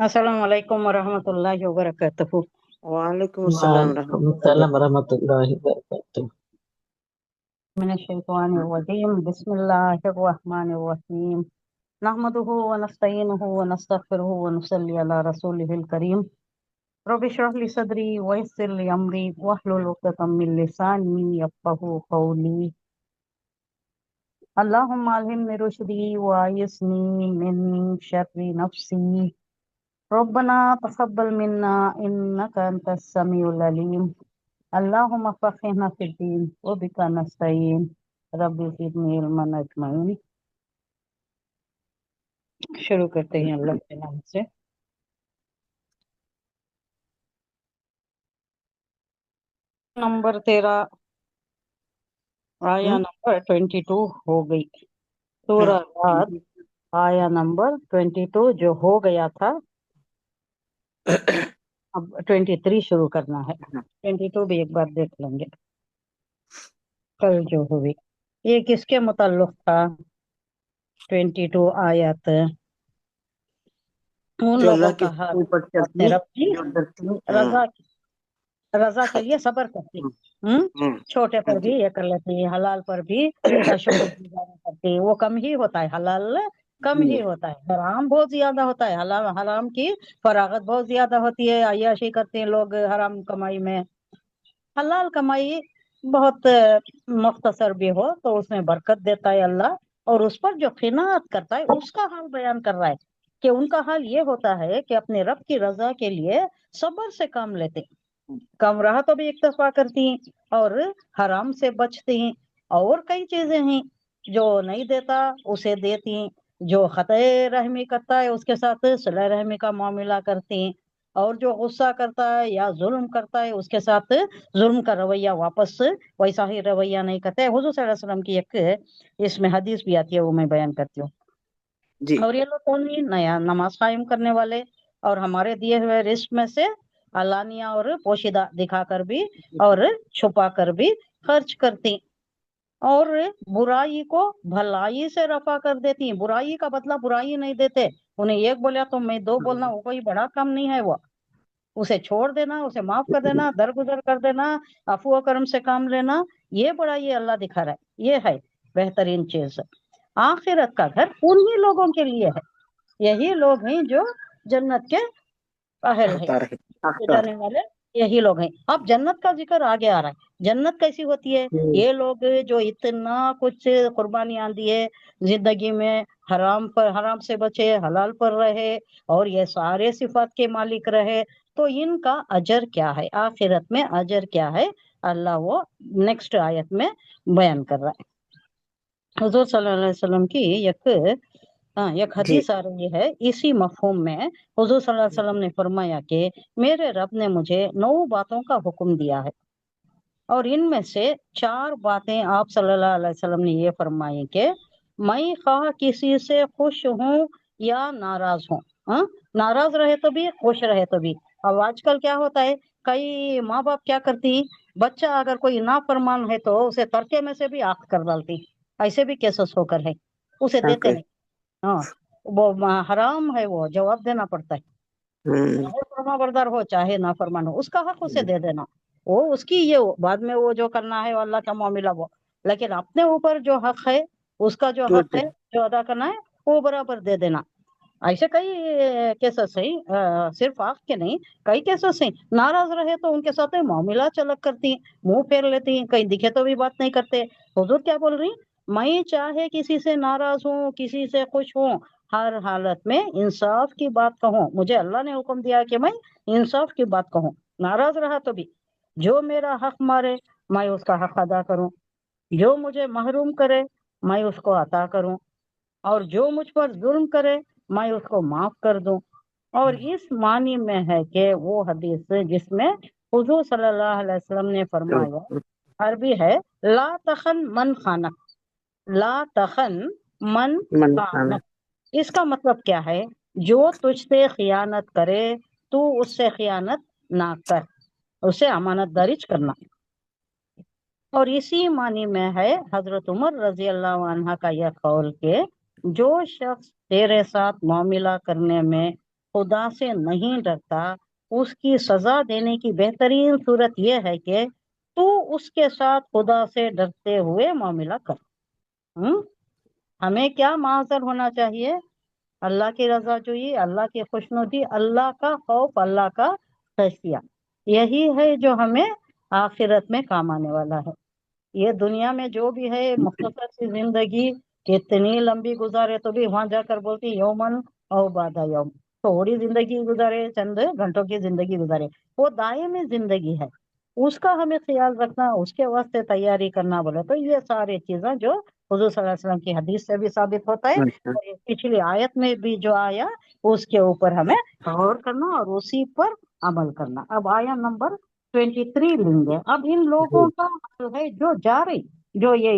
السلام علیکم ورحمۃ اللہ وبرکاتہ۔ وعلیکم السلام وعلیکم ورحمۃ اللہ السلام ورحمۃ اللہ وبرکاتہ۔ من الشیطان الرجیم، بسم اللہ الرحمن الرحیم، نحمده ونستعینه ونستغفره ونصلی علی رسولہ الکریم، رب اشرح لی صدری ویسر لی امری واحلل عقدۃ من لسانی یفقهوا قولی، اللہم الہمنی رشدی وعیصنی من شر نفسی، ربنا تقبل منا انک انت السمیع العلیم، اللہم فقہنا فی الدین وبک نستعین، رب زدنی علما اجمعین۔ شروع کرتے ہیں اللہ کے نام سے۔ نمبر 13، آیا نمبر 22 ہو گئی۔ سورہ رات آیا نمبر 22 جو ہو گیا تھا، اب 23 شروع کرنا ہے۔ 22 بھی ایک بار دیکھ لیں گے کل جو ہوئی۔ یہ کس کے متعلق تھا 22 آیت؟ ان جو لوگوں اللہ کا کے حال حکم پر اپنے چلتی، رب کی جو ڈرتی، رضا کے لیے صبر کرتی، چھوٹے پر بھی یہ کر لیتی، حلال پر بھی شکر گزار کرتی۔ وہ کم ہی ہوتا ہے، حلال کم ہی ہوتا ہے، حرام بہت زیادہ ہوتا ہے۔ حرام کی فراغت بہت زیادہ ہوتی ہے، عیاشی کرتے ہیں لوگ حرام کمائی میں۔ حلال کمائی بہت مختصر بھی ہو تو اس میں برکت دیتا ہے اللہ، اور اس پر جو قناعت کرتا ہے اس کا حال بیان کر رہا ہے کہ ان کا حال یہ ہوتا ہے کہ اپنے رب کی رضا کے لیے صبر سے کام لیتے، کم رہا تو بھی اکتفا کرتی ہیں اور حرام سے بچتی ہیں، اور کئی چیزیں ہیں جو نہیں دیتا اسے دیتی ہیں، جو خطۂ رحمی کرتا ہے اس کے ساتھ صلہ رحمی کا معاملہ کرتی ہیں، اور جو غصہ کرتا ہے یا ظلم کرتا ہے اس کے ساتھ ظلم کا رویہ واپس ویسا ہی رویہ نہیں کرتا ہے۔ حضور صلی اللہ علیہ وسلم کی ایک اس میں حدیث بھی آتی ہے، وہ میں بیان کرتی ہوں۔ جی اور یہ لوگ کون ہی نیا نماز قائم کرنے والے، اور ہمارے دیے ہوئے رزق میں سے علانیہ اور پوشیدہ دکھا کر بھی اور چھپا کر بھی خرچ کرتی، اور برائی کو بھلائی سے رفع کر دیتی۔ برائی کا بدلہ برائی نہیں دیتے، انہیں ایک بولا تو میں دو بولنا وہ کوئی بڑا کام نہیں ہے، وہ اسے چھوڑ دینا، اسے معاف کر دینا، درگزر کر دینا، عفو و کرم سے کام لینا، یہ بڑا یہ اللہ دکھا رہا ہے، یہ ہے بہترین چیز۔ آخرت کا گھر انہی لوگوں کے لیے ہے، یہی لوگ ہیں جو جنت کے اہل ہیں، جانے والے یہی لوگ ہیں۔ اب جنت کا ذکر آگے آ رہا ہے۔ جنت کیسی ہوتی ہے؟ یہ لوگ جو اتنا کچھ قربانیاں دیے زندگی میں، حرام سے بچے، حلال پر رہے، اور یہ سارے صفات کے مالک رہے، تو ان کا اجر کیا ہے، آخرت میں اجر کیا ہے، اللہ وہ نیکسٹ آیت میں بیان کر رہا ہے۔ حضور صلی اللہ علیہ وسلم کی ایک حدیث آ رہی ہے اسی مفہوم میں۔ حضور صلی اللہ علیہ وسلم نے فرمایا کہ میرے رب نے مجھے 9 باتوں کا حکم دیا ہے، اور ان میں سے 4 باتیں آپ صلی اللہ علیہ وسلم نے یہ فرمائی کہ میں خواہ کسی سے خوش ہوں یا ناراض ہوں، ناراض رہے تو بھی، خوش رہے تو بھی۔ اب آج کل کیا ہوتا ہے، کئی ماں باپ کیا کرتی، بچہ اگر کوئی نافرمان ہے تو اسے ترکے میں سے بھی آنکھ کر ڈالتی، ایسے بھی کیسز ہو کر ہے، اسے دیتے نہیں۔ ہاں، وہ حرام ہے، وہ جواب دینا پڑتا ہے، چاہے فرما بردار ہو چاہے نافرمان ہو، اس کا حق اسے دے دینا، وہ اس کی یہ بعد میں وہ جو کرنا ہے وہ اللہ کا معاملہ وہ، لیکن اپنے اوپر جو حق ہے، اس کا جو حق ہے جو ادا کرنا ہے وہ برابر دے دینا۔ ایسے کئی کیسز ہیں، صرف آپ کے نہیں، کئی کیسز ہیں، ناراض رہے تو ان کے ساتھ معاملہ چلک کرتی ہیں، منہ پھیر لیتی ہیں، کہیں دکھے تو بھی بات نہیں کرتے۔ حضور کیا بول رہی ہیں، میں چاہے کسی سے ناراض ہوں کسی سے خوش ہوں، ہر حالت میں انصاف کی بات کہوں، مجھے اللہ نے حکم دیا کہ میں انصاف کی بات کہوں، ناراض رہا تو بھی، جو میرا حق مارے میں اس کا حق ادا کروں، جو مجھے محروم کرے میں اس کو عطا کروں، اور جو مجھ پر ظلم کرے میں اس کو معاف کر دوں۔ اور اس معنی میں ہے کہ وہ حدیث جس میں حضور صلی اللہ علیہ وسلم نے فرمایا، عربی ہے لا تخن من خانک، لا تخن من خانک، اس کا مطلب کیا ہے، جو تجھ سے خیانت کرے تو اس سے خیانت نہ کر، اسے امانت داریچ کرنا۔ اور اسی معنی میں ہے حضرت عمر رضی اللہ عنہ کا یہ قول کہ جو شخص تیرے ساتھ معاملہ کرنے میں खुदा से नहीं डरता, उसकी सजा देने की बेहतरीन सूरत यह है कि तू उसके साथ खुदा से डरते हुए मामला कर। हमें क्या माजर होना चाहिए? अल्लाह की रजा जोई, अल्लाह की खुशनुदी, अल्लाह का खौफ, अल्लाह का खशिया। यही है जो हमें आखिरत में काम आने वाला है। ये दुनिया में जो भी है मुख्तसर सी जिंदगी कितनी लंबी गुजारे तो भी वहां जाकर बोलती यौमन और बादा यौम, थोड़ी जिंदगी गुजारे, चंद घंटों की जिंदगी गुजारे, वो दायमी जिंदगी है। उसका हमें ख्याल रखना, उसके वास्ते तैयारी करना बोले तो ये सारी चीजें जो हुजूर सल्लल्लाहु अलैहि वसल्लम की हदीस से भी साबित होता है अच्छा, और ये पिछली आयत में भी जो आया उसके ऊपर हमें गौर करना और उसी पर अमल करना। अब आया नंबर 23 लेंगे। अब इन लोगों का हाल है जो जा रही, जो ये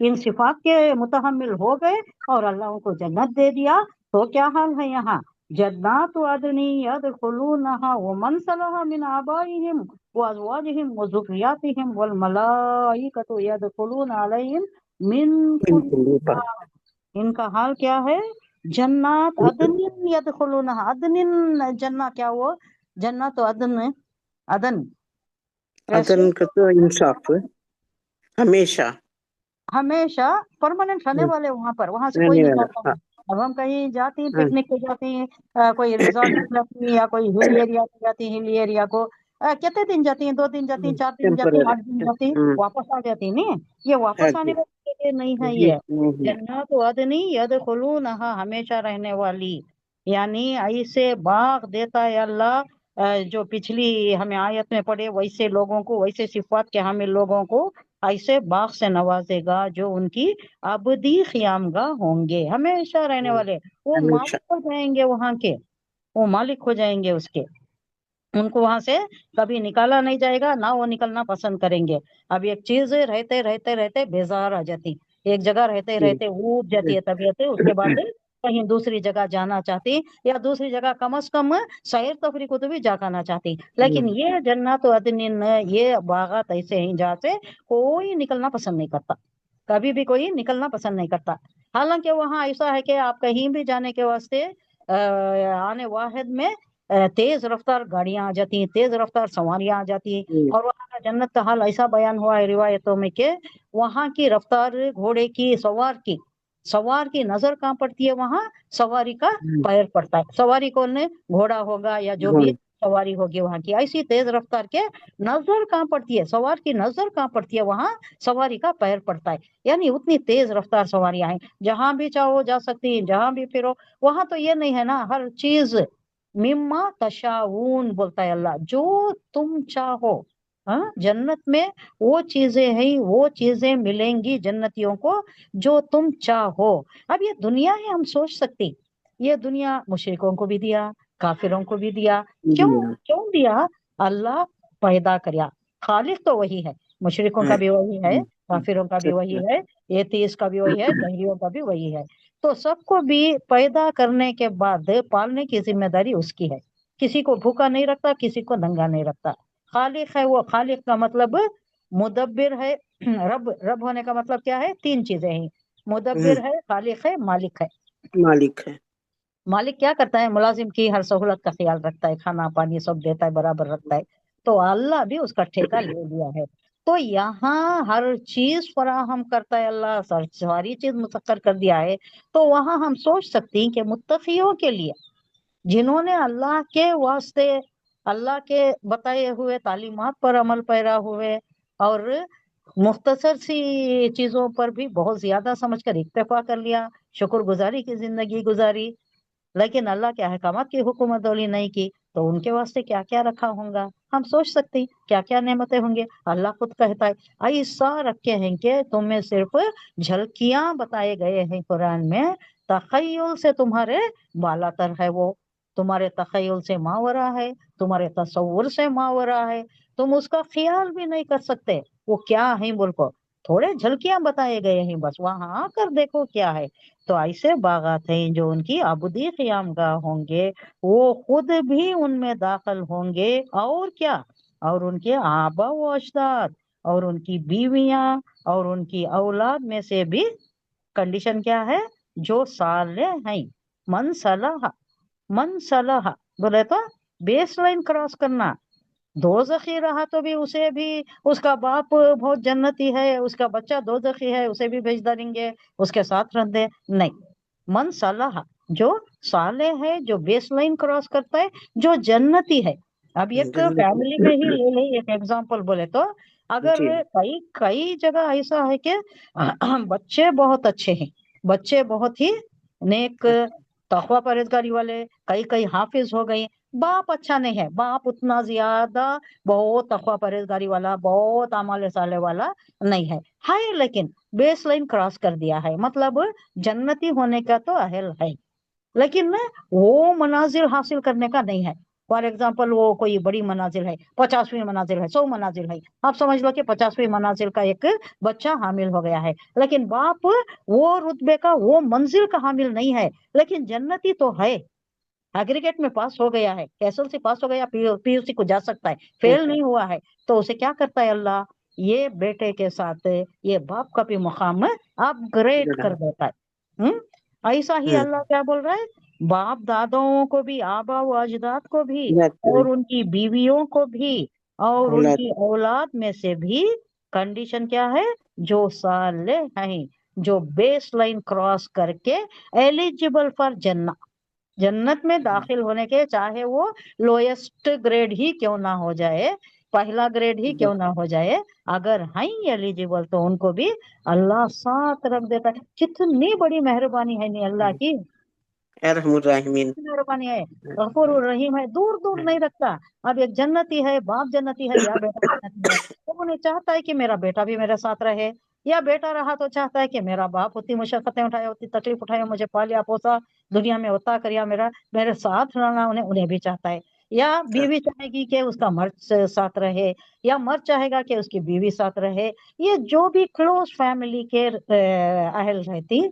इन सिफात के मुतहम्मिल हो गए और अल्लाह उनको जन्नत दे दिया, तो क्या हाल है यहाँ? जन्नात अदनी यदखुलूनहा वमन सलहा मिन आबाइहिम व अज़वाजिहिम व ज़ुर्रिय्यातिहिम वल मलाइकतु यदखुलून अलैहिम मिन कुल्ली बिल्कुल ये बात। बाब। इनका हाल क्या है? जन्नात अदनिन यदखुलूनहा, अदनिन जन्नत, क्या वो जन्नत अदन, अदन अदन रेस्टोरेंट का तो इंसाफ है, हमेशा हमेशा परमानेंट रहने वाले वहां पर, वहां से कोई रहने वाला। निकलता हाँ, नहीं। अब हम कहीं जाते हैं, हाँ, पिकनिक पे जाते हैं, कोई रिजॉर्ट में जाते हैं या कोई हिल एरिया पे जाते हैं, हिल एरिया को कितने दिन जाती हैं? 2 दिन जाती हैं, 4 दिन जाती हैं, टेम्पररी। 8 दिन जाती हैं, वापस आ जाती हैं। नहीं, ये वापस आने आगे वाले के लिए नहीं है। ये ये नहीं। जन्नत अदनी यदखुलूनहा, हमेशा रहने वाली, यानी ऐसे बाग देता है अल्लाह, जो पिछली हमें आयत में पढ़े वैसे लोगों को, वैसे सिफात के हामिल लोगों को ऐसे बाग से नवाजेगा जो उनकी अबदी ख़यामगाह होंगे, हमेशा रहने वाले। वो हमेशा। मालिक हो जाएंगे वहां के, वो मालिक हो जाएंगे उसके, उनको वहां से कभी निकाला नहीं जाएगा, ना वो निकलना पसंद करेंगे। अब एक चीज रहते रहते रहते बेजार आ जाती, एक जगह रहते रहते ऊब जाती है तबीयत, उसके बाद कहीं दूसरी जगह जाना चाहती, या दूसरी जगह कम से कम सैर तफरी को तो भी जाना चाहती। लेकिन ये जन्नत अदनिन, ये बागात ऐसे हैं जहाँ से कोई निकलना पसंद नहीं करता, कभी भी कोई निकलना पसंद नहीं करता। हालांकि वहां ऐसा है कि आप कहीं भी जाने के वास्ते आने वाहिद में तेज रफ्तार गाड़ियां आ जाती हैं, तेज रफ्तार सवारियां आ जाती हैं। और वहाँ का जन्नत का हाल ऐसा बयान हुआ है रिवायतों में कि वहां की रफ्तार घोड़े की, सवार की नजर कहाँ पड़ती है? वहां सवारी का पैर पड़ता है। सवारी कौन है? घोड़ा होगा या जो भी सवारी होगी वहां की, ऐसी तेज रफ्तार के नजर कहाँ पड़ती है? सवार की नजर कहाँ पड़ती है? वहां सवारी का पैर पड़ता है। यानी उतनी तेज रफ्तार सवारियां हैं, जहां भी चाहो जा सकती हैं, जहां भी फिरो। वहां तो ये नहीं है ना, हर चीज मिम्मा तशाऊन बोलता है अल्लाह, जो तुम चाहो। हाँ, जन्नत में वो चीजें हैं, वो चीजें मिलेंगी जन्नतियों को जो तुम चाहो। अब ये दुनिया है, हम सोच सकते, ये दुनिया मुशरिकों को भी दिया, काफिरों को भी दिया। क्यों क्यों दिया? अल्लाह पैदा करया, खालिक तो वही है, मुशरिकों का भी वही है, काफिरों का भी वही है, एथीस्ट का भी वही है, जहरियों का भी वही है। तो सबको भी पैदा करने के बाद पालने की जिम्मेदारी उसकी है। किसी को भूखा नहीं रखता, किसी को नंगा नहीं रखता। खालिक है वो, खालिक का मतलब मुदब्बिर है। रब, रब होने का मतलब क्या है? 3 चीजें हैं, मुदब्बिर है, खालिक है, मालिक है। मालिक है। मालिक क्या करता है? मुलाजिम की हर सहूलत का ख्याल रखता है, खाना पानी सब देता है, बराबर रखता है। तो अल्लाह भी उसका ठेका ले लिया है। तो यहाँ हर चीज फराहम करता है अल्लाह, सारी चीज मुसक्कर कर दिया है। तो वहां हम सोच सकते हैं कि मुत्तकियों के लिए, जिन्होंने अल्लाह के वास्ते, अल्लाह के बताए हुए तालीमात पर अमल पैरा हुए और मुख्तसर सी चीजों पर भी बहुत ज्यादा समझकर इक्तफा कर लिया, शुक्रगुजारी की जिंदगी गुजारी, लेकिन अल्लाह के अहकामात की हुकूमत नहीं की, तो उनके वास्ते क्या क्या रखा होगा? हम सोच सकते हैं क्या क्या नेमतें होंगे। अल्लाह खुद कहता है ऐसा रखे हैं कि तुम्हें सिर्फ झलकियां बताए गए हैं कुरान में, तखय्युल से तुम्हारे बालातर है वो, तुम्हारे तखय्युल से मावरा है, तुम्हारे तसव्वुर से मावरा है, तुम उसका ख्याल भी नहीं कर सकते वो क्या है बोलकर। थोड़े झलकियां बताए गए हैं, बस वहां आकर देखो क्या है। तो ऐसे बागात हैं जो उनकी अबदी क़यामगाह होंगे, वो खुद भी उनमें दाखिल होंगे, और क्या, और उनके आबा व अजदाद, और उनकी बीवियां, और उनकी औलाद में से भी। कंडीशन क्या है? जो साले हैं, मन सलाह, من सलाह बोले तो बेस लाइन क्रॉस करना। दोजखी रहा तो भी उसे भी उसका बाप बहुत जन्नती है, उसका बच्चा दोजखी है, उसे भी भेज देंगे, उसके साथ रख दे, नहीं। मन सलाह जो साले है, जो बेस लाइन क्रॉस करता है, जो जन्नती है। अब एक जन्नत फैमिली में ही ले ले, एक एग्जांपल बोले तो अगर जी कई कई जगह ऐसा है कि बच्चे बहुत अच्छे हैं, बच्चे बहुत ही नेक तकवा परहेजगारी वाले, कई कई हाफिज हो गए, बाप अच्छा नहीं है, बाप उतना ज्यादा बहुत तकवा परहेजगारी वाला, बहुत अमाल साले वाला नहीं है लेकिन बेस लाइन क्रॉस कर दिया है, मतलब जन्नती होने का तो अहल है, लेकिन वो मनाजिल हासिल करने का नहीं है। फॉर एग्जाम्पल वो कोई बड़ी मनाजिल है, 50वीं मनाजिल है, 100 मनाजिल है, आप समझ लो कि 50वीं मनाजिल का एक बच्चा हामिल हो गया है, लेकिन बाप वो रुतबे का, वो मंजिल का हामिल नहीं है, लेकिन जन्नती तो है, एग्रीगेट में पास हो गया है, कैसल से पास हो गया, पीयूसी को जा सकता है, फेल नहीं हुआ है, तो उसे क्या करता है अल्लाह, ये बेटे के साथ ये बाप का भी मुकाम अपग्रेड कर देता है। ऐसा ही अल्लाह क्या बोल रहा है, बाप दादाओं को भी, आबा व अजदाद को भी, और उनकी बीवियों को भी, और औलाद उनकी औलाद में से भी, कंडीशन क्या है, जो साले हैं, जो बेस लाइन क्रॉस करके एलिजिबल फॉर जन्नत में दाखिल होने के, चाहे वो लोएस्ट ग्रेड ही क्यों ना हो जाए, पहला ग्रेड ही क्यों ना हो जाए, अगर हैं एलिजिबल तो उनको भी अल्लाह साथ रख देता है। कितनी बड़ी मेहरबानी है नी अल्लाह की, अरहमुर राहिमीन। मेहरबानी है, गफूर रहीम है, दूर दूर नहीं रखता। अब एक जन्नती है, बाप जन्नती है या बेटा जन्नती है, तो वो नहीं चाहता है कि मेरा बेटा भी मेरे साथ रहे, या बेटा रहा तो चाहता है कि मेरा बाप उतनी मुशक्कतें उठाए, उतनी तकलीफ उठाए, मुझे पालिया पोसा, दुनिया में उतना करिया, मेरा मेरे साथ रहना उन्हें उन्हें भी चाहता है। या बीवी चाहेगी कि उसका मर्द साथ रहे, या मर्द चाहेगा कि उसकी बीवी साथ रहे। ये जो भी क्लोज फैमिली के अहल रहती,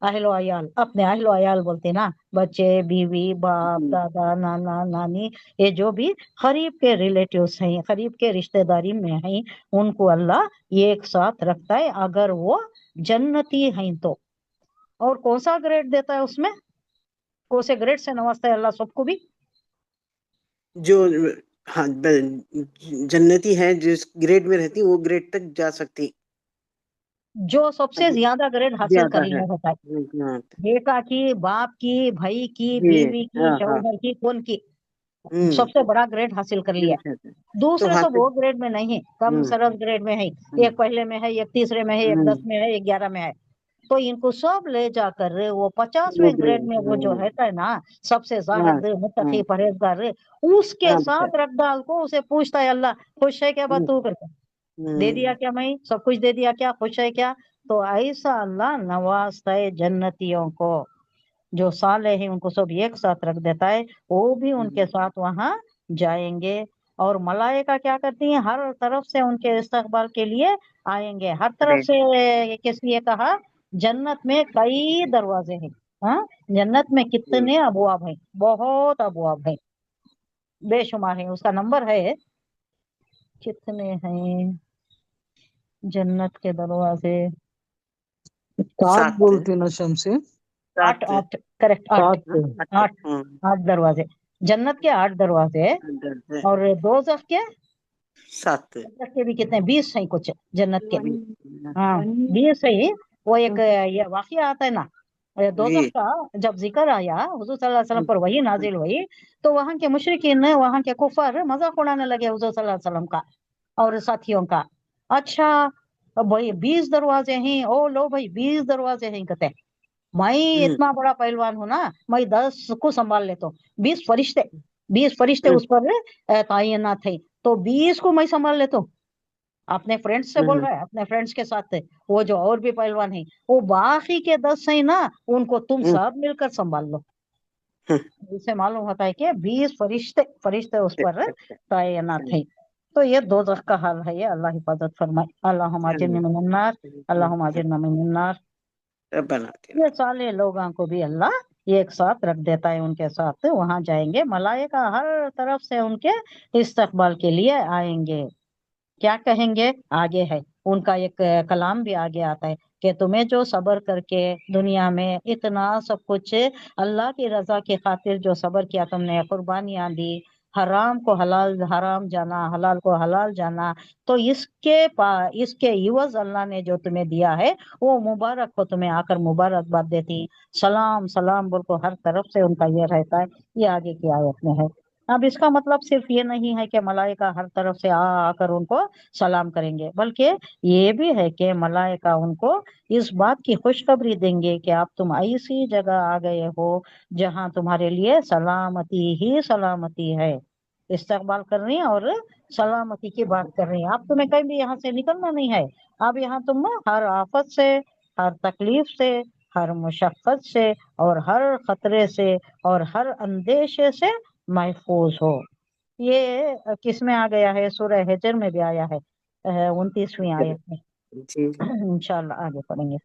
अहलो अयाल, अपने अहलो अयाल बोलते ना, बच्चे, बीवी, बाप, दादा, नाना, नानी, ये जो भी करीब के रिलेटिव्स हैं, करीब के रिश्तेदारी में हैं, उनको अल्लाह ये एक साथ रखता है, अगर वो जन्नती हैं तो। और कौन सा ग्रेड देता है उसमें, कौन से ग्रेड से नवाजता है अल्लाह सबको भी, जो हाँ जन्नती है, जिस ग्रेड में रहती वो ग्रेड तक जा सकती, जो सबसे ज्यादा ग्रेड हासिल कर ज्यादा है। लिया होता है, हाँ, बेटा की, बाप की, भाई की, जी बीवी की, हाँ हाँ शौहर की, कौन की, हम्म सबसे बड़ा ग्रेड हासिल कर लिया। तो दूसरे सब हासिल वो ग्रेड में नहीं है, कम सरल ग्रेड में है, एक पहले में है, एक तीसरे में है, एक 10 में है, एक 11 में है, तो इनको सब ले जाकर वो वो 50वें ग्रेड ग्रेड में वो जो रहता है ना, सबसे हाँ जाहिद मुत्तकी हाँ परहेजगार, उसके हाँ बेटा साथ रख डाल को, उसे पूछता है अल्लाह, खुश है क्या बात तू करके, दे दिया हम्म क्या, मैं सब कुछ दे दिया क्या, खुश है क्या, तो ऐसा अल्लाह नवाजता है जन्नतियों को, जो साले हैं उनको सब एक साथ रख देता है, वो भी उनके साथ वहां जाएंगे। और मलाइका क्या करती हैं, हर तरफ से उनके इस्तकबाल के लिए आएंगे, हर तरफ अरे से, किस लिए कहा, जन्नत में कई दरवाजे हैं, हाँ, जन्नत में कितने अबवाब हैं, बहुत अबवाब हैं, बेशुमार हैं, उसका नंबर है, कितने हैं जन्नत के दरवाजे, सात सात बोलते ना शमसे, 8, सात 8, करेक्ट, 8, सात। 8, 8 दरवाजे, जन्नत के 8 दरवाजे हैं। और दोजख के, सात दोजख के भी कितने, 20 हैं कुछ जन्नत के, हाँ 20 है। वो एक ये वाकया आता है ना, दोजख जी का जब जिक्र आया हुजूर सल्लल्लाहु अलैहि वसल्लम पर, वही नाजिल हुई, तो वहां के मुशरिकीन, वहां के कुफर मजाक उड़ाने लगे हुजूर सल्लल्लाहु अलैहि वसल्लम का और साथियों का। अच्छा, अब भाई 20 दरवाजे हैं, ओ लो भाई 20 दरवाजे हैं, कहते हैं, मैं इतना बड़ा पहलवान हूं ना, मैं 10 को संभाल लेता हूँ, 20 फरिश्ते उस पर तैनात थे, तो 20 को मैं संभाल लेता हूँ। अपने फ्रेंड्स से बोल रहा है, अपने फ्रेंड्स के साथ, वो जो और भी पहलवान है, वो बाकी के 10 है ना, उनको तुम सब मिलकर संभाल लो। इससे मालूम होता है कि 20 फरिश्ते फरिश्ते उस पर तैनात है। तो ये दोज़ख का हाल है, ये अल्लाह हिफाजत फरमाए, अल्लाहुम्मा अजिरनी मिनन नार, अल्लाहुम्मा अजिरना मिनन नार। बनाते ये साले लोगों को भी अल्लाह एक साथ रख देता है, उनके साथ वहां जाएंगे, मलाइका हर तरफ से उनके इस्तकबाल के लिए आएंगे। क्या कहेंगे, आगे है, उनका एक कलाम भी आगे आता है कि तुम्हें जो सब्र करके दुनिया में इतना सब कुछ अल्लाह की रजा की खातिर जो सब्र किया, तुमने कुर्बानियां दी, हराम को हलाल हराम जाना, हलाल को हलाल जाना, तो इसके इवज अल्लाह ने जो तुम्हें दिया है वो मुबारक को तुम्हें आकर मुबारकबाद देती। सलाम सलाम बोल को हर तरफ से उनका ये रहता है। ये आगे की आयत में है। अब इसका मतलब सिर्फ ये नहीं है कि मलाइका हर तरफ से आकर उनको सलाम करेंगे, बल्कि ये भी है कि मलाइका उनको इस बात की खुशखबरी देंगे कि आप तुम ऐसी जगह आ गए हो जहां तुम्हारे लिए सलामती ही सलामती है। इस्तकबाल कर रही हैं और सलामती की बात कर रही हैं। आप तुम्हें कहीं भी यहाँ से निकलना नहीं है। अब यहाँ तुम हर आफत से, हर तकलीफ से, हर मुशक्कत से और हर खतरे से और हर अंदेशे से महफूज हो। ये किस में आ गया है? सूरह हिजर में भी आया है 29वीं आयत में। जी इंशाल्लाह आगे पढ़ेंगे।